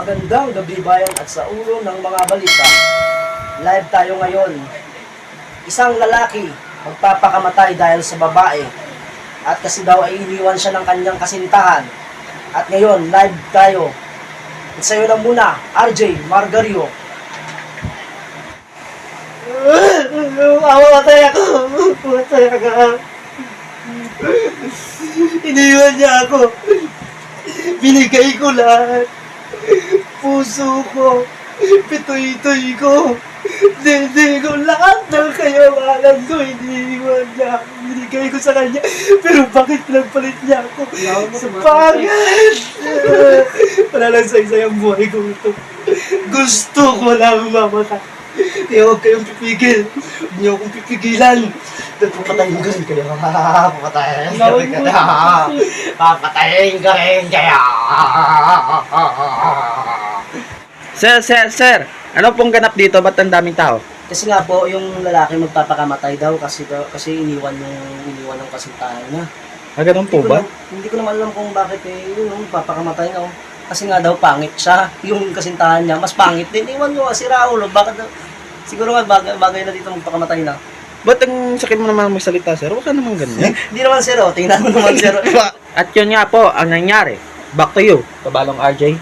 Magandang gabi bayan at sa ulo ng mga balita. Live tayo ngayon. Isang lalaki magpapakamatay dahil sa babae at kasi daw ay iniwan siya ng kanyang kasintahan. At ngayon, live tayo. At sa'yo lang muna, RJ Margario. Mamatay ako! Mamatay ako! Iniwan niya ako! Binigay ko lahat! Puso ko! Pitoy-toy ko! Dede ko lahat ng kayamanan ko! Iniwan niya! Binigay ko sa kanya! Pero bakit pinagpalit niya ako? Sa pangit! Wala lang sa isang buhay ko ito. Gusto ko lang mamatay. Kaya huwag kayong pipigil. Huwag niyo akong pipigilan. Dahil papatayin ko rin kayo. Papatayin ko rin kayo. Papatayin ko rin kayo. Sir, ano pong ganap dito? Ba't ang daming tao? Kasi nga po, yung lalaki magpapakamatay daw kasi iniwan ng kasintahan niya. Ganun po ba? Hindi ko naman alam kung bakit yun, papakamatay nga. Kasi nga daw pangit siya. Yung kasintahan niya, mas pangit din. Iwan mo, si Raulo, bakit daw? Siguro nga bagay na dito magpakamatay na. Ba't ang sakit mo naman magsalita, sir? Huwag ka naman ganyan. Hindi naman sir, tingnan mo naman sir. At yun nga po, ang nangyari. Back to you, kabalong RJ.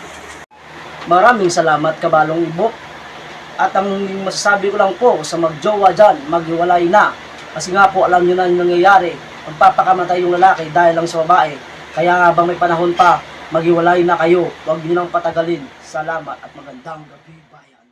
Maraming salamat kabalong Ibok. At ang masasabi ko lang po sa magjowa dyan, maghiwalay na. Kasi nga po alam nyo na yung nangyayari. Magpapakamatay yung lalaki dahil lang sa babae. Kaya nga bang may panahon pa, maghiwalay na kayo. Huwag nyo nang patagalin. Salamat at magandang gabi bayan.